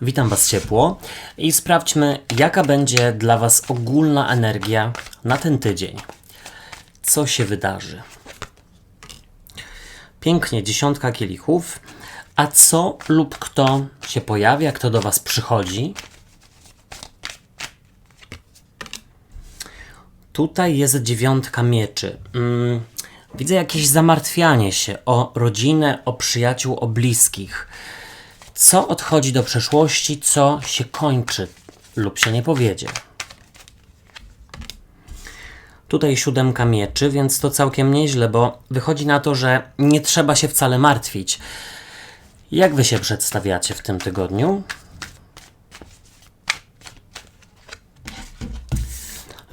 Witam Was ciepło i sprawdźmy, jaka będzie dla Was ogólna energia na ten tydzień. Co się wydarzy? Pięknie, 10 kielichów. A co lub kto się pojawia, kto do Was przychodzi? Tutaj jest 9 mieczy. Widzę jakieś zamartwianie się o rodzinę, o przyjaciół, o bliskich. Co odchodzi do przeszłości, co się kończy lub się nie powiedzie. Tutaj 7 mieczy, więc to całkiem nieźle, bo wychodzi na to, że nie trzeba się wcale martwić. Jak Wy się przedstawiacie w tym tygodniu?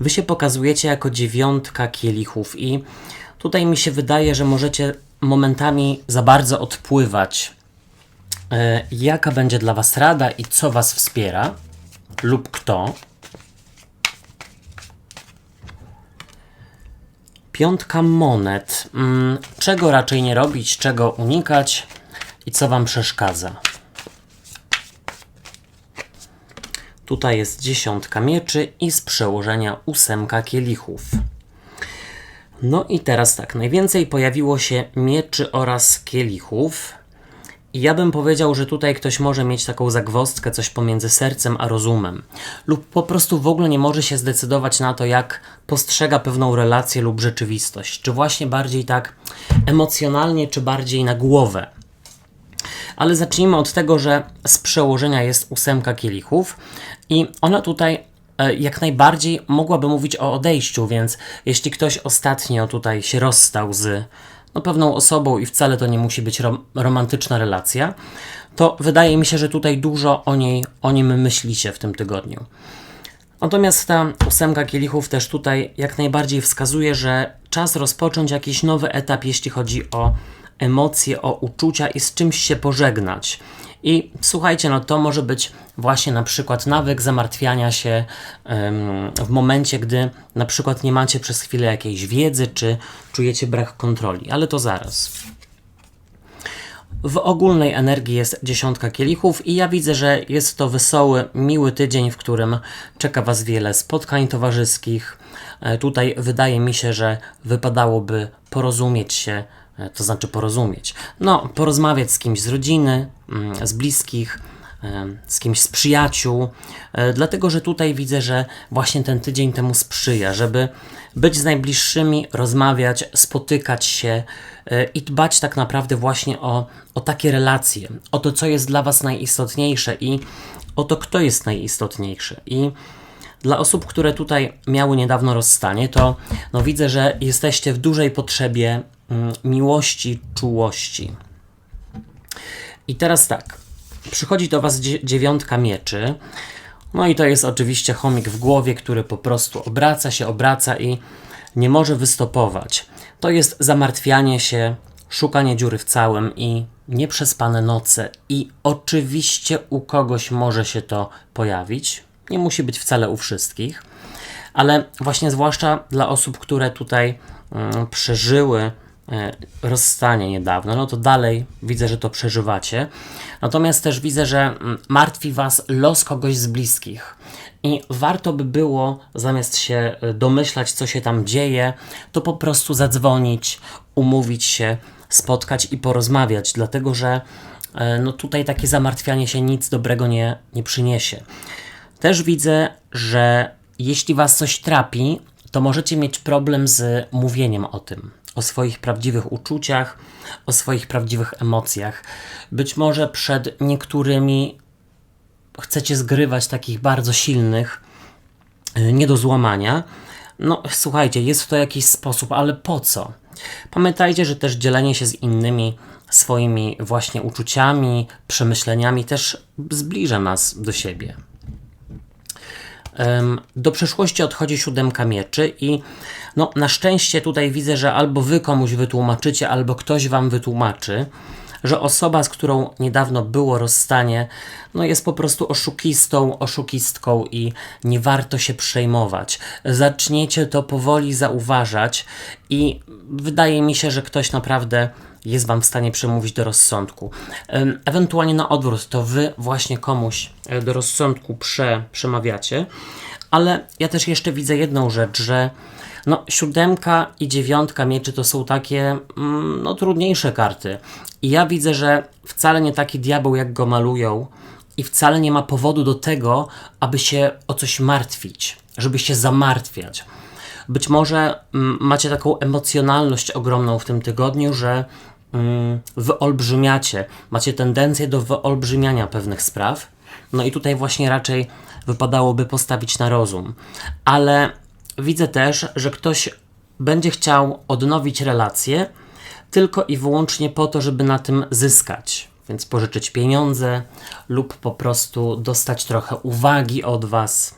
Wy się pokazujecie jako 9 kielichów i tutaj mi się wydaje, że możecie momentami za bardzo odpływać. Jaka będzie dla Was rada i co Was wspiera lub kto? 5 monet. Czego raczej nie robić, czego unikać i co Wam przeszkadza? Tutaj jest 10 mieczy i z przełożenia 8 kielichów. No i teraz tak, najwięcej pojawiło się mieczy oraz kielichów. I ja bym powiedział, że tutaj ktoś może mieć taką zagwozdkę, coś pomiędzy sercem a rozumem. Lub po prostu w ogóle nie może się zdecydować na to, jak postrzega pewną relację lub rzeczywistość. Czy właśnie bardziej tak emocjonalnie, czy bardziej na głowę. Ale zacznijmy od tego, że z przełożenia jest 8 kielichów i ona tutaj jak najbardziej mogłaby mówić o odejściu, więc jeśli ktoś ostatnio tutaj się rozstał z pewną osobą i wcale to nie musi być romantyczna relacja, to wydaje mi się, że tutaj dużo o nim myślicie w tym tygodniu. Natomiast ta 8 kielichów też tutaj jak najbardziej wskazuje, że czas rozpocząć jakiś nowy etap, jeśli chodzi o emocje, o uczucia i z czymś się pożegnać. I słuchajcie, to może być właśnie na przykład nawyk zamartwiania się w momencie, gdy na przykład nie macie przez chwilę jakiejś wiedzy, czy czujecie brak kontroli, ale to zaraz. W ogólnej energii jest 10 kielichów i ja widzę, że jest to wesoły, miły tydzień, w którym czeka Was wiele spotkań towarzyskich. Tutaj wydaje mi się, że wypadałoby porozumieć się, to znaczy porozmawiać z kimś z rodziny, z bliskich, z kimś z przyjaciół, dlatego, że tutaj widzę, że właśnie ten tydzień temu sprzyja, żeby być z najbliższymi, rozmawiać, spotykać się i dbać tak naprawdę właśnie o takie relacje, o to, co jest dla Was najistotniejsze i o to, kto jest najistotniejszy. I dla osób, które tutaj miały niedawno rozstanie, to widzę, że jesteście w dużej potrzebie miłości, czułości. I teraz tak, przychodzi do Was 9 mieczy, i to jest oczywiście chomik w głowie, który po prostu obraca i nie może wystopować. To jest zamartwianie się, szukanie dziury w całym i nieprzespane noce. I oczywiście u kogoś może się to pojawić, nie musi być wcale u wszystkich, ale właśnie zwłaszcza dla osób, które tutaj przeżyły rozstanie niedawno, to dalej widzę, że to przeżywacie. Natomiast też widzę, że martwi Was los kogoś z bliskich. I warto by było, zamiast się domyślać, co się tam dzieje, to po prostu zadzwonić, umówić się, spotkać i porozmawiać, dlatego że tutaj takie zamartwianie się nic dobrego nie przyniesie. Też widzę, że jeśli Was coś trapi, to możecie mieć problem z mówieniem o tym, o swoich prawdziwych uczuciach, o swoich prawdziwych emocjach. Być może przed niektórymi chcecie zgrywać takich bardzo silnych, nie do złamania. Słuchajcie, jest to jakiś sposób, ale po co? Pamiętajcie, że też dzielenie się z innymi swoimi właśnie uczuciami, przemyśleniami też zbliża nas do siebie. Do przeszłości odchodzi 7 mieczy i na szczęście tutaj widzę, że albo Wy komuś wytłumaczycie, albo ktoś Wam wytłumaczy, że osoba, z którą niedawno było rozstanie, jest po prostu oszukistką i nie warto się przejmować. Zaczniecie to powoli zauważać i wydaje mi się, że ktoś naprawdę jest Wam w stanie przemówić do rozsądku. Ewentualnie na odwrót, to Wy właśnie komuś do rozsądku przemawiacie, ale ja też jeszcze widzę jedną rzecz, że no, 7 i 9 mieczy to są takie no, trudniejsze karty. I ja widzę, że wcale nie taki diabeł, jak go malują, i wcale nie ma powodu do tego, aby się o coś martwić, żeby się zamartwiać. Być może macie taką emocjonalność ogromną w tym tygodniu, że wyolbrzymiacie, macie tendencję do wyolbrzymiania pewnych spraw. No i tutaj właśnie raczej wypadałoby postawić na rozum. Ale widzę też, że ktoś będzie chciał odnowić relacje tylko i wyłącznie po to, żeby na tym zyskać. Więc pożyczyć pieniądze lub po prostu dostać trochę uwagi od Was.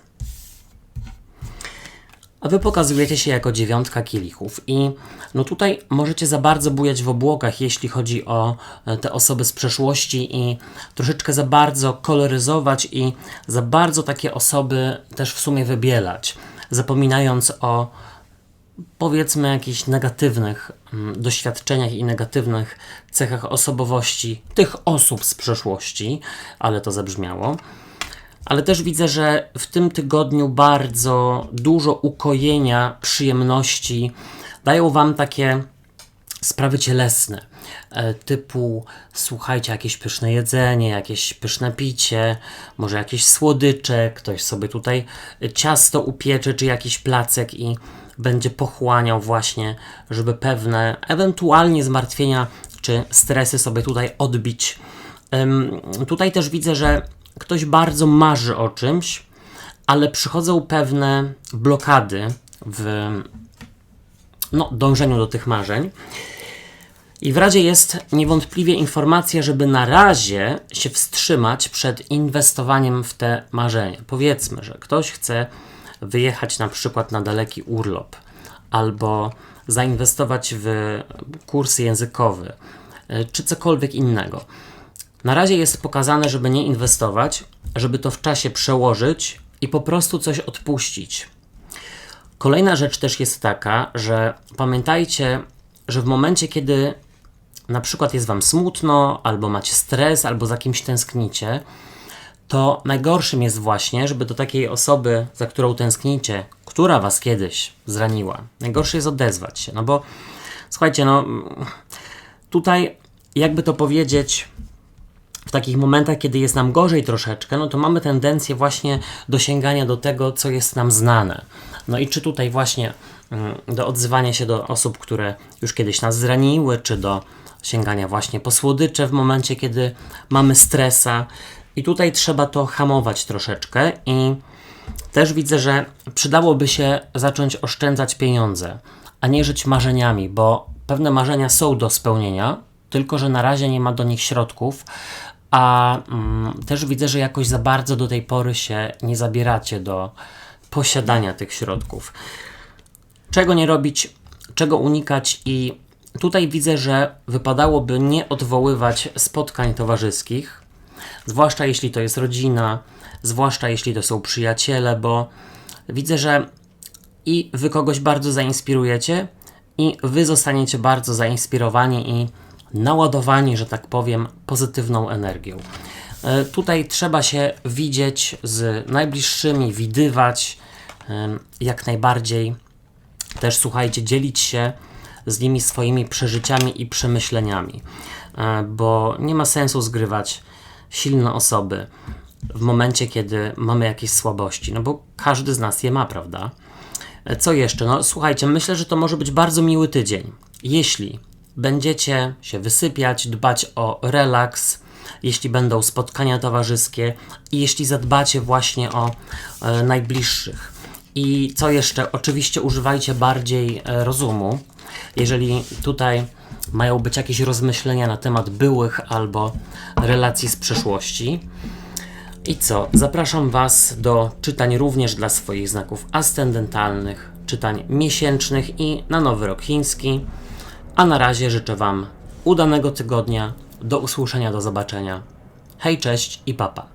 A Wy pokazujecie się jako 9 kielichów i no tutaj możecie za bardzo bujać w obłokach, jeśli chodzi o te osoby z przeszłości i troszeczkę za bardzo koloryzować i za bardzo takie osoby też w sumie wybielać, zapominając o powiedzmy jakichś negatywnych doświadczeniach i negatywnych cechach osobowości tych osób z przeszłości, ale to zabrzmiało. Ale też widzę, że w tym tygodniu bardzo dużo ukojenia, przyjemności dają Wam takie sprawy cielesne, typu słuchajcie, jakieś pyszne jedzenie, jakieś pyszne picie, może jakieś słodycze, ktoś sobie tutaj ciasto upiecze, czy jakiś placek i będzie pochłaniał właśnie, żeby pewne ewentualnie zmartwienia czy stresy sobie tutaj odbić. Tutaj też widzę, że ktoś bardzo marzy o czymś, ale przychodzą pewne blokady w dążeniu do tych marzeń. I w razie jest niewątpliwie informacja, żeby na razie się wstrzymać przed inwestowaniem w te marzenia. Powiedzmy, że ktoś chce wyjechać na przykład na daleki urlop albo zainwestować w kursy językowe czy cokolwiek innego. Na razie jest pokazane, żeby nie inwestować, żeby to w czasie przełożyć i po prostu coś odpuścić. Kolejna rzecz też jest taka, że pamiętajcie, że w momencie, kiedy na przykład jest Wam smutno, albo macie stres, albo za kimś tęsknicie, to najgorszym jest właśnie, żeby do takiej osoby, za którą tęsknicie, która Was kiedyś zraniła, najgorsze jest odezwać się. No bo słuchajcie, tutaj jakby to powiedzieć, w takich momentach, kiedy jest nam gorzej troszeczkę, no to mamy tendencję właśnie do sięgania do tego, co jest nam znane. No i czy tutaj właśnie do odzywania się do osób, które już kiedyś nas zraniły, czy do sięgania właśnie po słodycze w momencie, kiedy mamy stresa. I tutaj trzeba to hamować troszeczkę i też widzę, że przydałoby się zacząć oszczędzać pieniądze, a nie żyć marzeniami, bo pewne marzenia są do spełnienia, tylko że na razie nie ma do nich środków, a też widzę, że jakoś za bardzo do tej pory się nie zabieracie do posiadania tych środków. Czego nie robić, czego unikać i tutaj widzę, że wypadałoby nie odwoływać spotkań towarzyskich, zwłaszcza jeśli to jest rodzina, zwłaszcza jeśli to są przyjaciele, bo widzę, że i Wy kogoś bardzo zainspirujecie i Wy zostaniecie bardzo zainspirowani i naładowani, że tak powiem, pozytywną energią. Tutaj trzeba się widzieć z najbliższymi, widywać jak najbardziej. Też słuchajcie, dzielić się z nimi swoimi przeżyciami i przemyśleniami, bo nie ma sensu zgrywać silne osoby w momencie, kiedy mamy jakieś słabości, no bo każdy z nas je ma, prawda? Co jeszcze? No słuchajcie, myślę, że to może być bardzo miły tydzień. Jeśli będziecie się wysypiać, dbać o relaks, jeśli będą spotkania towarzyskie i jeśli zadbacie właśnie o najbliższych. I co jeszcze? Oczywiście używajcie bardziej rozumu. Jeżeli tutaj mają być jakieś rozmyślenia na temat byłych albo relacji z przeszłości. I co? Zapraszam Was do czytań również dla swoich znaków ascendentalnych, czytań miesięcznych i na Nowy Rok Chiński. A na razie życzę Wam udanego tygodnia. Do usłyszenia, do zobaczenia. Hej, cześć i papa.